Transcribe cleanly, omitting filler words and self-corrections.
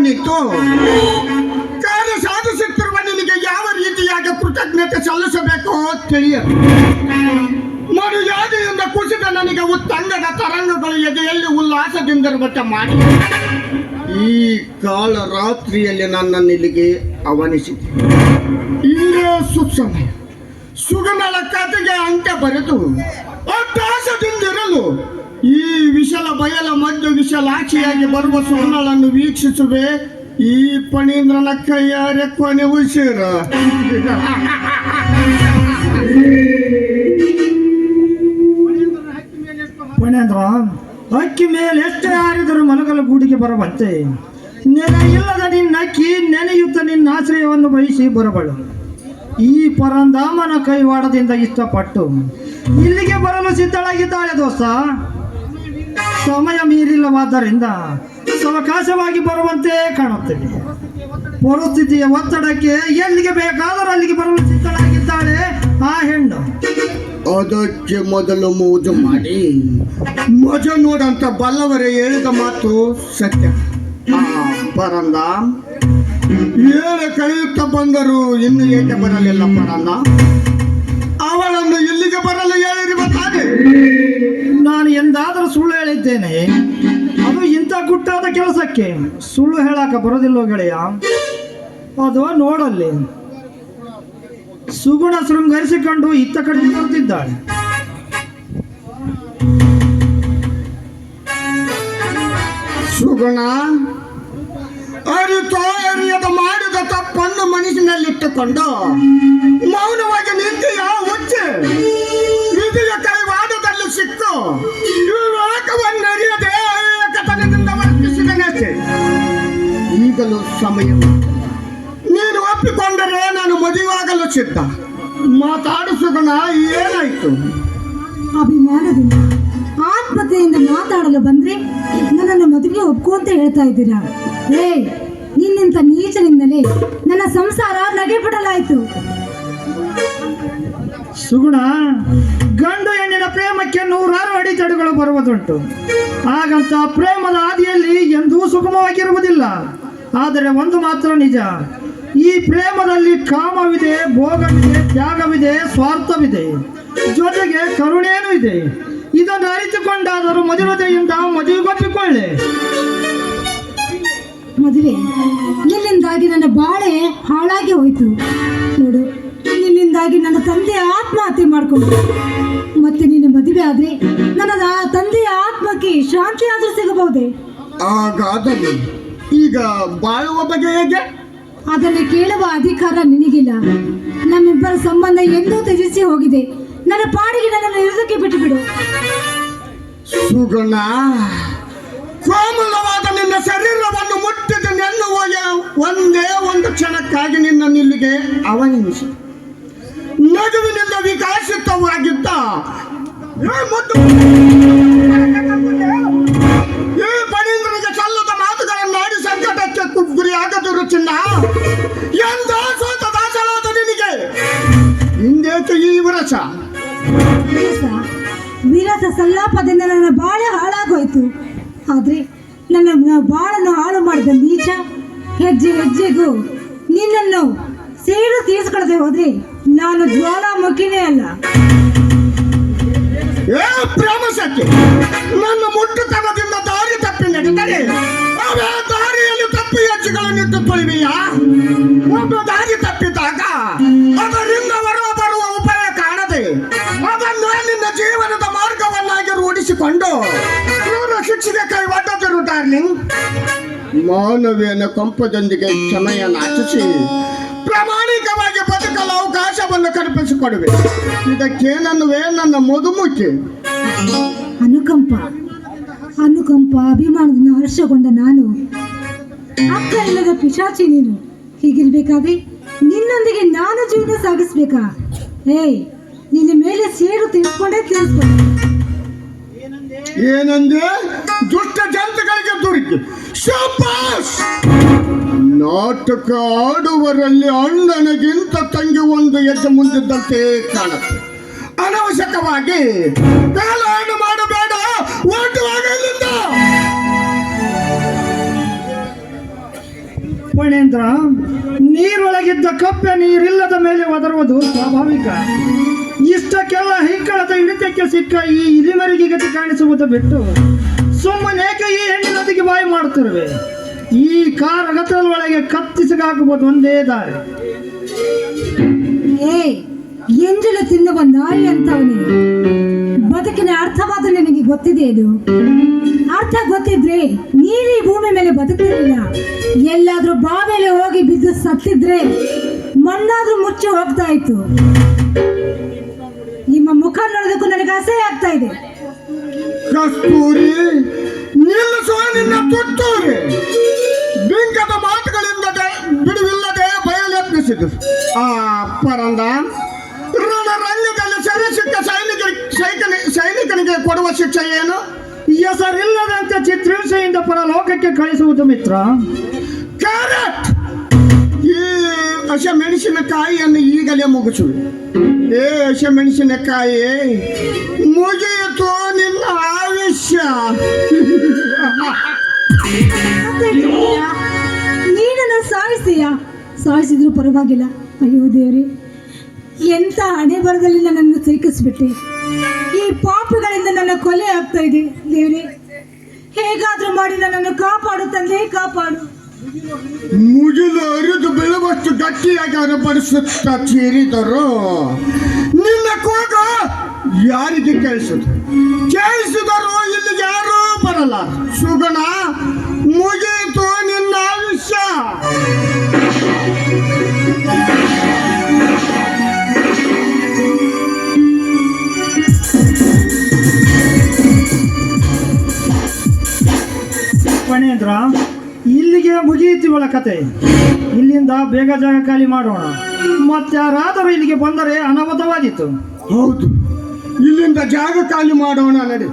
ಬಂದಿತ್ತು. ಕಾರ್ಯ ಸಾಧಿಸುತ್ತಿರುವ ನಿನಗೆ ಯಾವ ರೀತಿಯಾಗಿ ಕೃತಜ್ಞತೆ ಸಲ್ಲಿಸಬೇಕು ತಿಳಿಯದು. ಮರುಯಾದೆಯಿಂದ ಕುಸಿದ ನನಗೆ ಉತ್ತಂಗದ ತರಂಗಗಳು ಎದೆಯಲ್ಲಿ ಉಲ್ಲಾಸದಿಂದಿರುವಂತೆ ಮಾಡಿ ಈ ಕಾಲ ರಾತ್ರಿಯಲ್ಲಿ ನನ್ನನ್ನು ಇಲ್ಲಿಗೆ ಅವನಿಸಿದೆ. ಇಲ್ಲೇ ಸುಸಮಯ ಸುಗಮಲ ಕಥೆಗೆ ಅಂತ್ಯ ಬರೆದು ಅಟ್ಟಾಸದಿಂದಿರಲು ಈ ವಿಶಲ ಬಯಲ ಮಧ್ಯ ವಿಶಲಾಕ್ಷಿಯಾಗಿ ಬರುವ ಸುವರ್ಣಗಳನ್ನು ವೀಕ್ಷಿಸುವೆ. ಈ ಫಣೀಂದ್ರನ ಕೈಯಾರೆ ಕೊನೆ ಉಸಿರ. ಫಣೀಂದ್ರ, ಅಕ್ಕಿ ಮೇಲೆ ಎಷ್ಟೇ ಹಾರಿದರೂ ಮಲಗಲು ಗೂಡಿಗೆ ಬರಬಂತೆ. ನೆನೆ ಇಲ್ಲದ ನಿನ್ನ ಅಕ್ಕಿ ನೆನೆಯುತ್ತ ನಿನ್ನ ಆಶ್ರಯವನ್ನು ಬಯಸಿ ಬರಬಳು. ಈ ಪರಂಧಾಮನ ಕೈವಾಡದಿಂದ ಇಷ್ಟಪಟ್ಟು ಇಲ್ಲಿಗೆ ಬರಲು ಸಿದ್ಧಳಾಗಿದ್ದಾಳೆ ದೋಸ್ತ. ಸಮಯ ಮೀರಿಲ್ಲವಾದ್ದರಿಂದ ಸಾವಕಾಶವಾಗಿ ಬರುವಂತೆ ಕಾಣುತ್ತದೆ. ಪರಿಸ್ಥಿತಿಯ ಒತ್ತಡಕ್ಕೆ ಎಲ್ಲಿಗೆ ಬೇಕಾದರೂ ಅಲ್ಲಿಗೆ ಬರಲು ಸಿದ್ಧಳಾಗಿದ್ದಾಳೆ ಆ ಹೆಣ್ಣು. ಅದಕ್ಕೆ ಮೊದಲು ಮೋಜು ಮಾಡಿ ಮಜ ನೋಡಂತ ಬಲ್ಲವರೇ ಹೇಳಿದ ಮಾತು ಸತ್ಯ. ಪರಂದಾಮ್ ಏಳು ಕಳೆಯುತ್ತಾ ಬಂದರು, ಇನ್ನು ಏಕೆ ಬರಲಿಲ್ಲ ಪರಂದ? ಅವಳನ್ನು ಇಲ್ಲಿಗೆ ಬರಲು ಹೇಳಿರುತ್ತಾನೆ. ನಾನು ಎಂದಾದರೂ ಸುಳ್ಳು ಹೇಳಿದ್ದೇನೆ? ಅದು ಇಂಥ ಗುಟ್ಟಾದ ಕೆಲಸಕ್ಕೆ ಸುಳ್ಳು ಹೇಳಾಕ ಬರೋದಿಲ್ಲೋ ಗೆಳೆಯ. ಅದು ನೋಡಲ್ಲಿ ಸುಗುಣ ಶೃಂಗರಿಸಿಕೊಂಡು ಇತ್ತ ಕಡೆ ಬರ್ತಿದ್ದಾಳೆ. ಸುಗುಣ ಅರಿತೋ ಅರಿಯದ ಮಾಡಿದ ತಪ್ಪನ್ನು ಮನಸ್ಸಿನಲ್ಲಿಟ್ಟುಕೊಂಡು ಮೌನವಾಗಿ ನಿಂತೆಯ ಹುಚ್ಚೆ ವಿಧಿಯ ಕೈವಾಡದಲ್ಲಿ ಸಿಕ್ಕು ವಿವೇಕವನ್ನರಿಯದೆ ಏಕತನದಿಂದ ವರ್ತಿಸಿದನಷ್ಟೇ. ಈಗಲೂ ಸಮಯ. ನೀನು ಒಪ್ಪಿಕೊಂಡರೆ ನಾನು ಮದುವೆಯಾಗಲು ಸಿದ್ಧ. ಮಾತಾಡು ಸುಗುಣ, ಏನಾಯ್ತು? ಅಭಿಮಾನದಿಂದ ಆತ್ಮಹತ್ಯೆಯಿಂದ ಮಾತಾಡಲು ಬಂದ್ರೆ ನನ್ನನ್ನು ಮದುವೆ ಒಪ್ಕೊ ಅಂತ ಹೇಳ್ತಾ ಇದ್ದೀರಾ? ನಿನ್ನಿಂತ ನೀಚನಿಂದಲೇ ನನ್ನ ಸಂಸಾರ ನಗೆಬಿಡಲಾಯಿತು. ಸುಗುಣ, ಗಂಡು ಹೆಣ್ಣಿನ ಪ್ರೇಮಕ್ಕೆ ನೂರಾರು ಅಡೆತಡೆಗಳು ಬರುವುದುಂಟು. ಹಾಗಂತ ಪ್ರೇಮದ ಹಾದಿಯಲ್ಲಿ ಎಂದೂ ಸುಗಮವಾಗಿರುವುದಿಲ್ಲ. ಆದರೆ ಒಂದು ಮಾತ್ರ ನಿಜ, ಈ ಪ್ರೇಮದಲ್ಲಿ ಕಾಮವಿದೆ, ಭೋಗವಿದೆ, ತ್ಯಾಗವಿದೆ, ಸ್ವಾರ್ಥವಿದೆ, ಜೊತೆಗೆ ಕರುಣೇನೂ ಇದೆ. ಇದನ್ನು ಅರಿತುಕೊಂಡಾದರೂ ಮದುವೆಯಿಂದ ಮದುವೆಗೊಪ್ಪಿಕೊಳ್ಳೆ. ಮದುವೆ ನಿನ್ನಿಂದಾಗಿ ನನ್ನ ಬಾಳೆ ಹಾಳಾಗಿ ಹೋಯ್ತು ನೋಡು. ನಿನ್ನಿಂದಾಗಿ ನನ್ನ ತಂದೆ ಆತ್ಮಹತ್ಯೆ ಮಾಡಿಕೊಂಡು ಮತ್ತೆ ನಿನ್ನ ಮದುವೆ ಆದ್ರೆ ನನ್ನ ತಂದೆಯ ಆತ್ಮಕ್ಕೆ ಶಾಂತಿ ಆದ್ರೂ ಸಿಗಬಹುದೇ? ಹಾಗಾದರೆ ಈಗ ಬಾಳುವ ಬಗೆ ಹೇಗೆ? ಅದನ್ನು ಕೇಳುವ ಅಧಿಕಾರ ನಿನಗಿಲ್ಲ. ನಮ್ಮಿಬ್ಬರ ಸಂಬಂಧ ಎಂದೂ ತ್ಯಜಿಸಿ ಹೋಗಿದೆ. ನನ್ನ ಪಾಡಿಗೆ ನನ್ನನ್ನು ಇರುವುದಕ್ಕೆ ಬಿಟ್ಟು ಬಿಡು. ಸುಗುಣ, ಕೋಮಲವಾದ ನಿನ್ನ ಶರೀರವನ್ನು ಮುಟ್ಟಿದ ನೆನ್ನುವ ಒಂದೇ ಒಂದು ಕ್ಷಣಕ್ಕಾಗಿ ನಿನ್ನನ್ನು ಇಲ್ಲಿಗೆ ಅವನಿಸಿ ನಗುವಿನಿಂದ ವಿಕಾಸಿತವಾಗಿದ್ದ ಈ ಫಣೀಂದ್ರನಿಗೆ ಸಲ್ಲದ ಮಾತುಗಳನ್ನು ಆಡಿ ಸಂಕಟಕ್ಕೆ ಗುರಿಯಾಗದಿರು ಚಿನ್ನ. ಎಂದ ಸೋತ ದಾಸಳಾದ ನಿನಗೆ ಹಿಂದೇಕೆ ಈ ವಿರಸ? ವಿರಸ ಸಲ್ಲಾಪದಿಂದ ನನ್ನ ಬಾಳೆ ಹಾಳಾಗೋಯ್ತು. ಆದ್ರೆ ನನ್ನ ಬಾಳನ್ನು ಹಾಳು ಮಾಡಿದ ನೀಚ ಹೆಜ್ಜೆ ಹೆಜ್ಜೆಗೂ ನಿನ್ನನ್ನು ಸೇಡು ತೀರಿಸ್ಕೊಳ್ಳದೆ ಹೋದ್ರೆ ನಾನು ಜ್ವಾಲಾಮುಖಿನೇ ಅಲ್ಲ. ಪ್ರೇಮಸಕ್ಕೆ ನನ್ನ ಮುಟ್ಟುತನದಿಂದ ದಾರಿ ತಪ್ಪಿ ನಡೆದರೆ ಅವೇ ದಾರಿಯಲ್ಲಿ ತಪ್ಪಿ ಹೆಜ್ಜೆಗಳನ್ನಿಟ್ಟು ತೊಳಿವೆಯಾ? ಒಬ್ಬ ದಾರಿ ತಪ್ಪಿದಾಗ ಅದರಿಂದ ಬರುವ ಉಪಾಯ ಕಾಣದೆ ಅದನ್ನು ನಿನ್ನ ಜೀವನದ ಮಾರ್ಗವನ್ನಾಗಿ ರೂಢಿಸಿಕೊಂಡು ಶಿಕ್ಷೆಗೆ ಕೈವಾಟದಿರು ಡಾರ್ಲಿಂಗ್. ಮಾನವೀಯನ ಕೊಂಪದೊಂದಿಗೆ ಕ್ಷಮೆಯನ್ನು ಆಚಿಸಿ ಪ್ರಾಮಾಣಿಕವಾಗಿ ಬದುಕಲು ಅವಕಾಶವನ್ನು ಕಲ್ಪಿಸಿಕೊಡುವೆ. ಇದಕ್ಕೇನನ್ನುವೆ ನನ್ನ ಮಧುಮುಖಿ? ಅನುಕಂಪ ಅಭಿಮಾನದಿಂದ ಹರ್ಷಗೊಂಡ ನಾನು ಅಕ್ಕ ಇಲ್ಲದ ಪಿಶಾಚಿ ನೀನು. ಹೀಗಿರ್ಬೇಕಾದ್ರೆ ನಿನ್ನೊಂದಿಗೆ ನಾನು ಜೀವನ ಸಾಗಿಸ್ಬೇಕಾ? ನಿನ್ನ ಮೇಲೆ ಸೇಡು ತೀರಿಸ್ಕೊಂಡೇ ತೀರಿಸ್ಕೊಂಡು ಏನಂದ್ರೆ ದುಷ್ಟ ಜಂತುಗಳಿಗೆ ದುರ್ಗಿ ಶಾಬಾಸ್. ನಾಟಕ ಆಡುವರಲ್ಲಿ ಅಣ್ಣನಿಗಿಂತ ತಂಗಿ ಒಂದು ಹೆಜ್ಜೆ ಮುಂದಿದ್ದಂತೆ ಕಾಣುತ್ತೆ. ಅನವಶ್ಯಕವಾಗಿ ಕಾಲಹರಣ ಮಾಡಬೇಡ, ಹೊರಟುವಾಗ ಇಲ್ಲಿಂದ. ಫಣೇಂದ್ರ, ನೀರೊಳಗಿದ್ದ ಕಪ್ಪೆ ನೀರಿಲ್ಲದ ಮೇಲೆ ಒದರುವುದು ಸ್ವಾಭಾವಿಕ. ಇಷ್ಟಕ್ಕೆಲ್ಲ ಹಿಕ್ಕಳದ ಹಿಡಿತಕ್ಕೆ ಸಿಕ್ಕ ಈ ಇಲಿಮರಿಗೆ ಗತಿ ಕಾಣಿಸುವುದು ಬಿಟ್ಟು ಸುಮ್ಮನೇಕೆ ಈ ಹೆಣ್ಣಿನೊಂದಿಗೆ ಬಾಯಿ ಮಾಡುತ್ತಿರುವೆ? ಈ ಕಾರಗತರೊಳಗೆ ಕತ್ತಿಸಿಗಾಕುವುದು ಒಂದೇ ದಾರಿ. ಎಂಜಲು ತಿನ್ನುವ ನಾಯಿ ಅಂತವನೇ. ಬದುಕಿನ ಅರ್ಥವಾದ ನಿನಗೆ ಗೊತ್ತಿದೆ. ಇದು ಅರ್ಥ ಗೊತ್ತಿದ್ರೆ ನೀನೇ ಭೂಮಿ ಮೇಲೆ ಬದುಕಿರಲಿಲ್ಲ. ಎಲ್ಲಾದ್ರೂ ಬಾವಿಯಲ್ಲಿ ಹೋಗಿ ಬಿದ್ದು ಸತ್ತಿದ್ರೆ ಮಣ್ಣಾದ್ರೂ ಮುಚ್ಚಿ ಹೋಗ್ತಾ ಇತ್ತು. ನಿಮ್ಮ ಮುಖ ನೋಡೋದಕ್ಕೂ ನನಗೆ ಅಸಹ್ಯ ಆಗ್ತಾ ಇದೆ. ಕಸ್ತೂರಿ, ನಿಲ್ಲಿಸುವ ನಿನ್ನ ತುತ್ತೂರಿ. ಬಿಂಕದ ಮಾತುಗಳಿಂದ ಬಿಡುವಿಲ್ಲದೆ ಬಯಲೆತ್ನಿಸಿತು. ಆ ಪರಂದ ರಣರಂಗದಲ್ಲಿ ಸೆರೆ ಸಿಕ್ಕ ಸೈನಿಕನಿಗೆ ಕೊಡುವ ಶಿಕ್ಷೆ ಏನು? ಹೆಸರಿಲ್ಲದಂತೆ ಚಿತ್ರಹಿಂಸೆಯಿಂದ ಪರಲೋಕಕ್ಕೆ ಕಳಿಸುವುದು ಮಿತ್ರ. ಕರೆಕ್ಟ್. ಈ ಹಸಿಮೆಣಸಿನಕಾಯಿಯನ್ನು ಈಗಲೇ ಮುಗಿಸುವೆ. ಹಸಿಮೆಣಸಿನಕಾಯಿ ಮುಗಿಯಿತು ನಿನ್ನ ಆಯುಷ್ಯ. ನೀನನ್ನು ಸಾಯಿಸಿದ್ರು ಪರವಾಗಿಲ್ಲ. ಅಯ್ಯೋ ದೇವ್ರಿ, ಎಂತ ಹಣೆ ಬರದಲ್ಲಿ ನನ್ನನ್ನು ಸಿಕ್ಕಿಸ್ಬಿಟ್ಟೆ. ಈ ಪಾಪಗಳಿಂದ ನನ್ನ ಕೊಲೆ ಆಗ್ತಾ ಇದೆ. ದೇವ್ರಿ, ಹೇಗಾದ್ರೂ ಮಾಡಿ ನನ್ನನ್ನು ಕಾಪಾಡು ತಂದೆ, ಕಾಪಾಡು. ಮುಗಿಲು ಅರಿದು ಬೀಳುವಷ್ಟು ಗಟ್ಟಿಯಾಗಿ ಅನುಪಡಿಸುತ್ತ ಚೀರಿದರು. ನಿನ್ನ ಕೂಗ ಯಾರಿಗೆ ಕೇಳಿಸಿದರು ಇಲ್ಲಿ ಯಾರೂ ಬರಲ್ಲ. ಸುಗುಣ, ಮುಗಿಯಿತು ನಿನ್ನ ಆಯುಷ್ಯ. ಫಣೇಂದ್ರ, ಇಲ್ಲಿಗೆ ಮುಗಿಯುತ್ತಿವಳ ಕತೆ. ಇಲ್ಲಿಂದ ಬೇಗ ಜಾಗ ಖಾಲಿ ಮಾಡೋಣ. ಮತ್ತಾರಾದರೂ ಇಲ್ಲಿಗೆ ಬಂದರೆ ಅನಾಹುತವಾದೀತು. ಹೌದು, ಇಲ್ಲಿಂದ ಜಾಗ ಖಾಲಿ ಮಾಡೋಣ ನಡಿ.